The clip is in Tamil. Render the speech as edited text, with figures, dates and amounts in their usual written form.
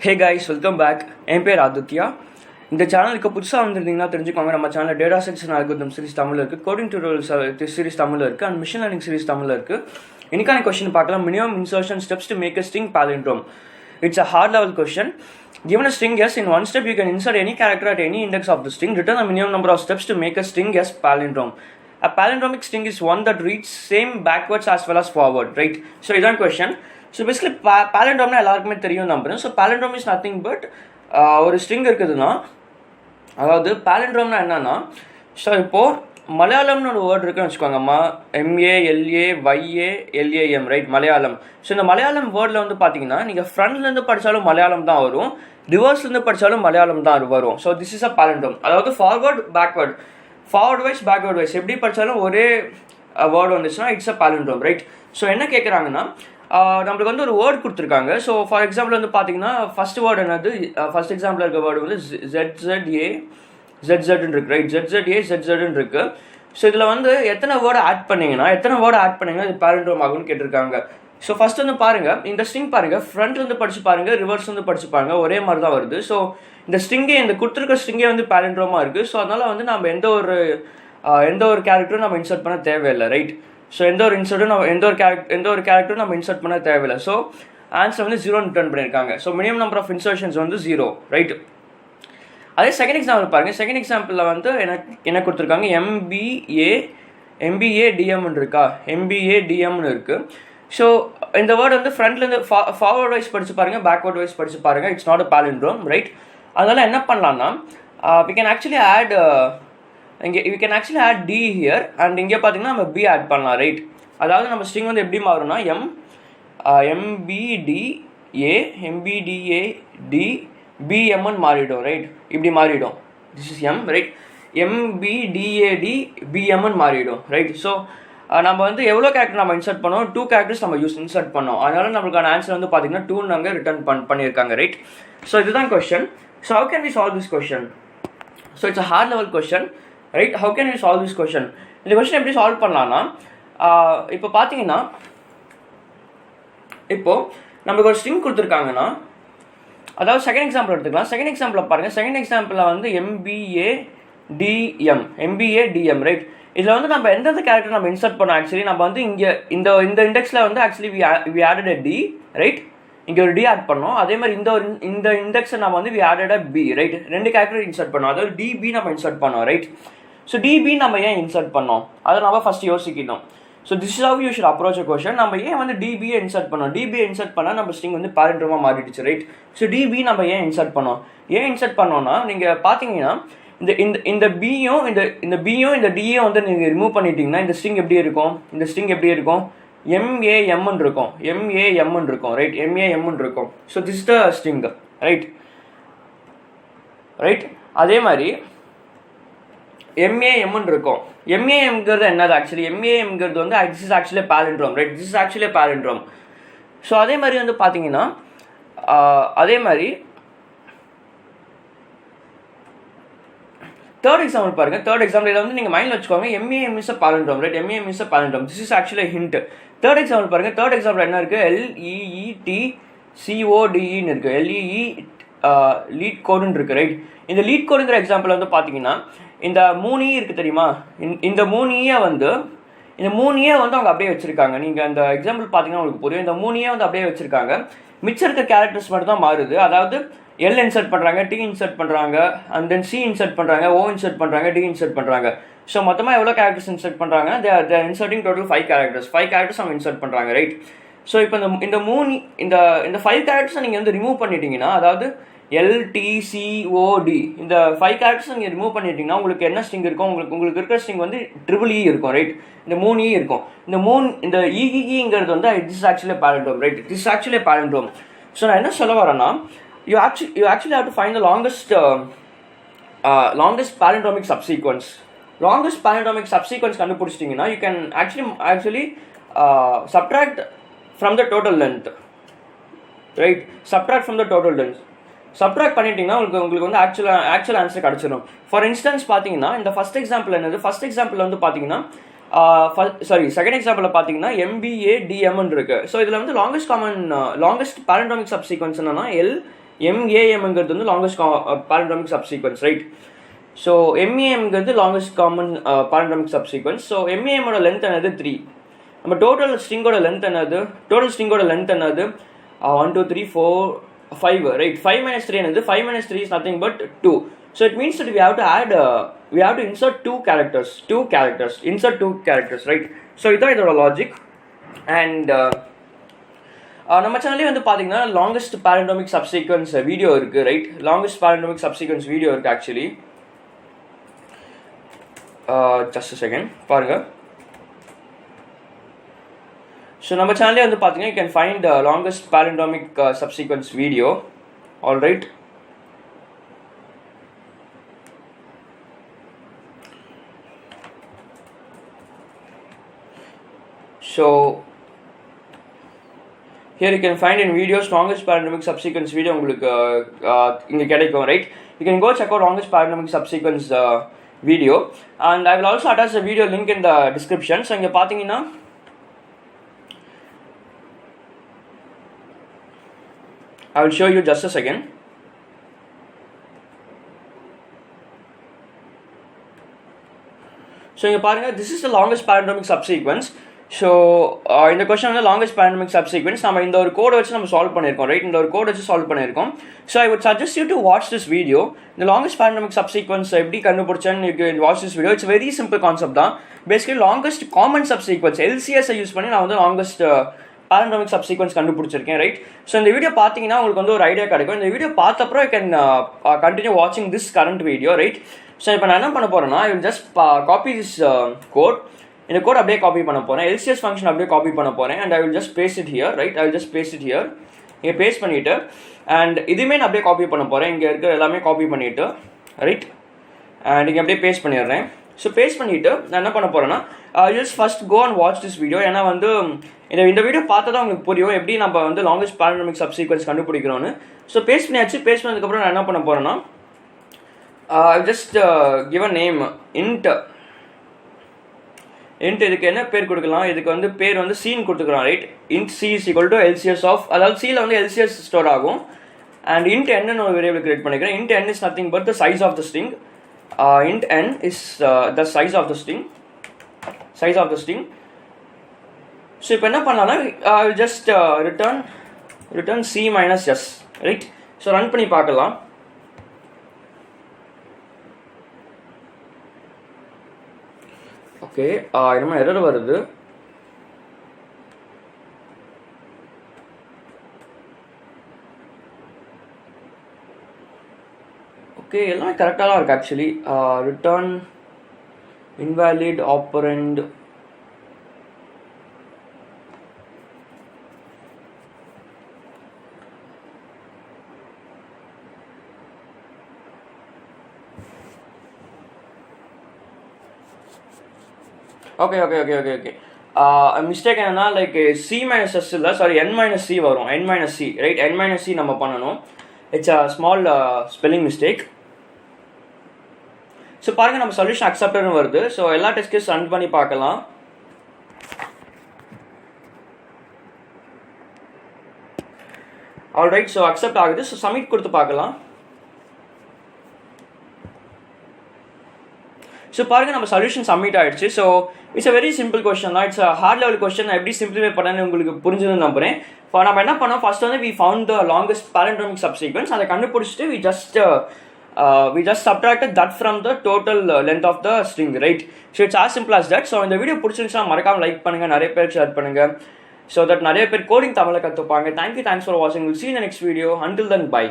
Hey guys, welcome back. என் பேர் ஆதித்யா. இந்த சேனலுக்கு புதுசாக வந்திருந்தீங்கன்னா தெரிஞ்சுக்கோங்க. நம்ம சேனலில் டேட்டா செக்ஷன் அல்காரிதம் சீரிஸ் தமிழில் இருக்குது, கோடிங் டியூட்டோரியல் சீரிஸ் தமிழில் இருக்குது, அண்ட் மிஷின் லேர்னிங் சீரிஸ் தமிழில் இருக்குது. இன்னைக்கான கொஸ்டின் பார்க்கலாம். Minimum insertion steps to make a string palindrome. It's a hard level question. Given a string S, in one step you can insert any character at any index of the string. Return the minimum number of steps to make a string S palindrome. A palindromic string is one that reads same backwards as well as forward, right? So இதான் question. ஸோ பேசிக்கலி பேலண்ட்ரோம்னா எல்லாருக்குமே தெரியும் நம்புறேன். So palindrome is nothing but ஒரு ஸ்ட்ரிங் இருக்குதுன்னா, அதாவது பேலண்ட்ரோம்னா என்னன்னா, ஸோ இப்போது மலையாளம்னு ஒரு வேர்டு இருக்குன்னு வச்சுக்கோங்க. MALAYALAM, right, Malayalam. ஸோ இந்த மலையாளம் வேர்டில் வந்து பார்த்தீங்கன்னா நீங்கள் ஃப்ரண்ட்லேருந்து படித்தாலும் மலையாளம் தான் வரும், ரிவர்ஸ்லேருந்து படித்தாலும் மலையாளம் தான் வரும். So this is a palindrome. அதாவது ஃபார்வர்ட் வைஸ் பேக்வர்ட் வைஸ் எப்படி படித்தாலும் ஒரே வேர்டு வந்துச்சுன்னா it's a palindrome, right. So என்ன கேட்குறாங்கன்னா, நம்மளுக்கு வந்து ஒரு வேர்டு கொடுத்துருக்காங்க. ஸோ ஃபார் எக்ஸாம்பிள் வந்து பார்த்தீங்கன்னா ஃபர்ஸ்ட் வேர்டு என்னது, ஃபர்ஸ்ட் எக்ஸாம்பிள் இருக்க வேர்டு வந்து ZZன்னு இருக்கு, ரைட். ZZன்னு இருக்கு. ஸோ இதில் வந்து எத்தனை வேர்டு ஆட் பண்ணிங்கன்னா இது பேலண்ட்ரோம் ஆகும்னு கேட்டிருக்காங்க. ஸோ ஃபர்ஸ்ட் வந்து பாருங்கள், இந்த ஸ்ட்ரிங் பாருங்கள், ஃப்ரண்ட்லேருந்து படிச்சு பாருங்கள், ரிவர்ஸ் வந்து படிச்சு பாருங்கள், ஒரே மாதிரி தான் வருது. ஸோ இந்த ஸ்ட்ரிங்கே, இந்த கொடுத்துருக்க ஸ்ட்ரிங்கே வந்து பேலண்ட்ரோமாக இருக்குது. ஸோ அதனால் வந்து நம்ம எந்த ஒரு கேரக்டரும் நம்ம இன்சர்ட் பண்ண தேவையில்லை, ரைட். ஸோ எந்த ஒரு கேரக்டரும் நம்ம இன்சர்ட் பண்ண தேவையில்லை. ஸோ ஆன்சர் வந்து 0 ரிட்டர்ன் பண்ணியிருக்காங்க. So minimum number of insertions வந்து 0, ரைட். அதே செகண்ட் எக்ஸாம்பிள் பாருங்கள். செகண்ட் எக்ஸாம்பிளில் வந்து என்ன கொடுத்துருக்காங்க, MBADMன்னு இருக்கா, MBADMன்னு இருக்குது. ஸோ இந்த வேர்டு வந்து ஃப்ரண்ட்லேருந்து ஃபார்வர்ட் வைஸ் படிச்சு பாருங்கள், பேக்வர்ட் வைஸ் படிச்சு பாருங்கள். It's not a palindrome, right. அதனால் என்ன பண்ணலான்னா, we can actually add D here, and இங்கே பார்த்தீங்கன்னா நம்ம B ஆட் பண்ணலாம், ரைட். அதாவது நம்ம ஸ்ட்ரிங் வந்து எப்படி மாறும்னா MBDAD மாறிடும், ரைட். இப்படி மாறிடும். This is M, right. MBDAD மாறிடும், ரைட். ஸோ நம்ம வந்து எவ்வளோ கேரக்டர் நம்ம இன்சர்ட் பண்ணோம், 2 கேரக்டர்ஸ் நம்ம இன்சர்ட் பண்ணோம். அதனால நம்மளுக்கான ஆன்சர் வந்து பார்த்தீங்கன்னா 2 நாங்கள் ரிட்டர்ன் பண்ணியிருக்காங்க, ரைட். ஸோ இதுதான் question. So how can we solve this question? So it's a hard level question, right. How can we solve this question? இந்த கொஸ்டின் எப்படி சால்வ் பண்ணலாம்னா, இப்போ பார்த்தீங்கன்னா, இப்போது நமக்கு ஒரு ஸ்ட்ரிங் கொடுத்துருக்காங்கன்னா, அதாவது செகண்ட் எக்ஸாம்பிள் எடுத்துக்கலாம். செகண்ட் எக்ஸாம்பிளில் பாருங்கள். செகண்ட் எக்ஸாம்பிளில் வந்து MBADM, ரைட். இதில் வந்து நம்ம எந்தெந்த கேரக்டர் நம்ம இன்சர்ட் பண்ணோம், ஆக்சுவலி நம்ம வந்து இங்கே இந்த இண்டெக்ஸில் வந்து actually we added a D, right. இங்கே ஒரு D ஆட் பண்ணோம். அதே மாதிரி இந்த இண்டெக்ஸை நம்ம வந்து we added a B, right. 2 character insert பண்ணோம். அதாவது DB நம்ம இன்சர்ட் பண்ணோம், ரைட். ஸோ DB நம்ம ஏன் இன்சர்ட் பண்ணோம், அதை நம்ம ஃபஸ்ட் யோசிக்கணும். So this is how you should approach a question. நம்ம ஏன் வந்து DBயை இன்சர்ட் பண்ணோம்? DBயை இன்சர்ட் பண்ணால் நம்ம ஸ்ட்ரிங் வந்து பேலண்ட்ரோமாக மாறிடுச்சு, ரைட். ஸோ DB நம்ம ஏன் இன்சர்ட் பண்ணோம்னா நீங்கள் பார்த்தீங்கன்னா இந்த பியும் இந்த டியும் வந்து நீங்கள் ரிமூவ் பண்ணிட்டீங்கன்னா இந்த ஸ்ட்ரிங் எப்படி இருக்கும்? MAMன்னு இருக்கும், ரைட். MAMன்னு இருக்கும். So this is the string, right. அதே மாதிரி MAMன்னு இருக்கும். MAMங்கிறது என்னது? ஆக்சுவலி MAMங்கிறது வந்து this is actually palindrome, right. This is actually palindrome. So அதே மாதிரி வந்து பார்த்தீங்கன்னா, அதே மாதிரி தேர்ட் எக்ஸாம்பிள் பாருங்கள். தேர்ட் எக்ஸாம்பிள் வந்து நீங்கள் மைண்டில் வச்சுக்கோங்க, MAM is a palindrome, right. MAM is a palindrome. This is actually hint. Third example பாருங்கள். தேர்ட் எக்ஸாம்பிள் என்ன இருக்குது? LEETCODEன்னு இருக்குது. leetcode இருக்குது, ரைட். இந்த leetcodeங்கிற எக்ஸாம்பிள் வந்து பார்த்தீங்கன்னா, இந்த 3E இருக்குது தெரியுமா? இந்த 3E வந்து அவங்க அப்படியே வச்சுருக்காங்க. நீங்கள் அந்த எக்ஸாம்பிள் பார்த்தீங்கன்னா உங்களுக்கு புரியும். இந்த 3E வந்து அப்படியே வச்சுருக்காங்க. மிச்சம் இருக்க கேரக்டர்ஸ் மட்டும் தான் மாறுது. அதாவது L இன்சர்ட் பண்ணுறாங்க, T இன்சர்ட் பண்ணுறாங்க, அண்ட் தென் C இன்சர்ட் பண்ணுறாங்க, O இன்சர்ட் பண்ணுறாங்க, D இன்சர்ட் பண்ணுறாங்க. ஸோ மொத்தமாக எவ்வளோ கேரக்டர்ஸ் இன்சர்ட் பண்ணுறாங்க? தேர் இன்சர்ட்டிங் டோட்டல் 5 கேரக்டர்ஸ் அவங்க இன்சர்ட் பண்ணுறாங்க, ரைட். ஸோ இப்போ இந்த 5 கேரக்டர்ஸை நீங்கள் வந்து ரிமூவ் பண்ணிட்டீங்கன்னா, அதாவது LTCOD இந்த 5 கேரக்டர்ஸ் நீங்கள் ரிமூவ் பண்ணிட்டீங்கன்னா உங்களுக்கு என்ன ஸ்ட்ரிங் இருக்கும்? உங்களுக்கு இருக்கிற ஸ்ட்ரிங் வந்து EEE இருக்கும், ரைட். இந்த 3E இருக்கும். இந்த EEEங்கிறது வந்து this is actually palindrome, right. This is actually palindrome. So நான் என்ன சொல்ல வரேன்னா, you actually have to find the longest palindromic subsequence. Longest palindromic subsequence கண்டுபிடிச்சிட்டிங்கன்னா you can actually subtract from the total length, right. Subtract பண்ணிட்டீங்கன்னா உங்களுக்கு வந்து ஆக்சுவல் ஆன்சர் கிடச்சிடும். ஃபார் இன்ஸ்டன்ஸ் பார்த்தீங்கன்னா இந்த ஃபர்ஸ்ட் எக்ஸாம்பிள் என்னது? ஃபர்ஸ்ட் எக்ஸாம்பிள் வந்து பார்த்தீங்கன்னா செகண்ட் எக்ஸாம்பிள் பார்த்தீங்கன்னா MBADMன்னு இருக்கு. ஸோ இதில் வந்து லாங்கஸ்ட் palindromic subsequence என்னன்னா MAMங்கிறது வந்து longest palindromic subsequence, right? So MAMங்கிறது longest common palindromic subsequence. So MAMோட லென்த் என்னது 3. நம்ம டோட்டல் ஸ்ட்ரிங்கோட லென்த் என்னது? டோட்டல் ஸ்ட்ரிங்கோட லென்த் என்னது? 1 2 3 4 5, ரைட்? 5 minus 3 என்னது? 5 minus 3 is nothing but 2. So it means that we have to add we have to insert two characters, insert two characters, right? So இதான் இதோட லாஜிக். அண்ட் நம்ம சேனல்லே வந்து பார்த்தீங்கன்னா லாங்கஸ்ட் palindromic subsequence வீடியோ இருக்குது, right? Longest palindromic subsequence video இருக்குது ஆக்சுவலி. ஜஸ்ட் அ செகண்ட் பாருங்கள். ஸோ நம்ம சேனல்லே வந்து பார்த்தீங்கன்னா you can find the longest palindromic subsequence video, all right? So here you can find in videos longest palindromic subsequence video உங்களுக்கு இங்க கிடைக்கும், right? You can go check out longest palindromic subsequence video, and I will also attach the video link in the description. So இங்க பாத்தீங்கன்னா I will show you just a second. So இங்க பாருங்க, this is the longest palindromic subsequence. So இந்த கொஸ்டின் வந்து லாங்கஸ்ட் palindromic subsequence நம்ம இந்த ஒரு கோடை வச்சு நம்ம சால்வ் பண்ணியிருக்கோம், ரைட்? இந்த ஒரு கோடை வச்சு சால்வ் பண்ணியிருக்கோம். So I would suggest you to watch this video. இந்த லாங்கஸ்ட் palindromic subsequence எப்படி கண்டுபிடிச்சேன்னு you watch this video. It's very simple concept தான். Basically longest common subsequence LCS use பண்ணி நான் வந்து லாங்கஸ்ட் palindromic subsequence கண்டுபிடிச்சிருக்கேன், ரைட்? ஸோ இந்த வீடியோ பார்த்தீங்கன்னா உங்களுக்கு வந்து ஒரு ஐடியா கிடைக்கும். இந்த வீடியோ பார்த்தப்பறம் ஐ கேன் கண்டினியூ வாட்சிங் this current video, right? So இப்போ நான் என்ன பண்ண போகிறேன்னா I will just copy this code. இந்த கோட் அப்படியே காப்பி பண்ண போகிறேன். LCS ஃபங்க்ஷன் அப்படியே காப்பி பண்ண போகிறேன். And I will just paste it here, right? I will just paste it here. இங்கே பேஸ்ட் பண்ணிவிட்டு அண்ட் இதுவுமே நான் அப்படியே காப்பி பண்ண போகிறேன். இங்கே இருக்கிற எல்லாமே காப்பி பண்ணிவிட்டு, ரைட்? அண்ட் இங்கே அப்படியே பேஸ்ட் பண்ணிடுறேன். ஸோ பேஸ்ட் பண்ணிவிட்டு நான் என்ன பண்ண போகிறேன்னா just first go and watch this video. ஏன்னா வந்து இந்த வீடியோ பார்த்தா தான் உங்களுக்கு புரியும் எப்படி நம்ம வந்து லாங்கஸ்ட் palindromic subsequence கண்டுபிடிக்கிறோன்னு. ஸோ பேஸ்ட் பண்ணியாச்சு. பேஸ்ட் பண்ணதுக்கப்புறம் நான் என்ன பண்ண போகிறேன்னா I just give a name int. இதுக்கு என்ன பேர் கொடுக்கலாம்? இதுக்கு வந்து பேர் வந்து சீன் கொடுத்துக்கலாம், right? int c is equal to LCS of, அதாவது cல வந்து LCS ஸ்டோர் ஆகும். அண்ட் int n ஒரு வேரியபிள் கிரியேட் பண்ணிக்கிறேன். int n is nothing but the size of the string. Int n is the size of the string. So இப்போ என்ன பண்ணலாம்னா I will just return c minus s, right? So run பண்ணி பார்க்கலாம். ஓகே, என்னமோ எரர் வருது. ஓகே, எல்லாமே கரெக்டாக தான் இருக்குது actually. Return invalid operand. Okay mistake என்னன்னா லைக் c minus s இல்லை, சாரி n minus c வரும். n minus c, right? n minus c நம்ம பண்ணணும். It's a small spelling mistake. So பாருங்கள், நம்ம சொல்யூஷன் அக்செப்டட்னு வருது. ஸோ எல்லா டெஸ்ட் கேஸ் ரன் பண்ணி பார்க்கலாம். ஆல்ரைட், ஸோ அக்செப்ட் ஆகுது. ஸோ சப்மிட் கொடுத்து பார்க்கலாம். ஸோ பாருங்க, நம்ம சொல்யூஷன் சப்மிட் ஆயிடுச்சு. So it's a very simple question தான். It's hard level question. எப்படி சிம்பிளிஃபை பண்ணேன்னு உங்களுக்கு புரிஞ்சதுன்னு நம்புறேன். இப்போ நம்ம என்ன பண்ணோம், ஃபர்ஸ்ட் வந்து we found the longest palindromic subsequence. அதை கண்டுபிடிச்சிட்டு we just subtracted that from the total length of the string, right? So it's as simple as that. So இந்த வீடியோ பிடிச்சிருந்துச்சுன்னா மறக்காம லைக் பண்ணுங்க, நிறைய பேர் ஷேர் பண்ணுங்க, so that நிறைய பேர் கோடிங் தமிழை கற்றுப்பாங்க. Thanks for watching. We'll see you in the next video. Until then, bye.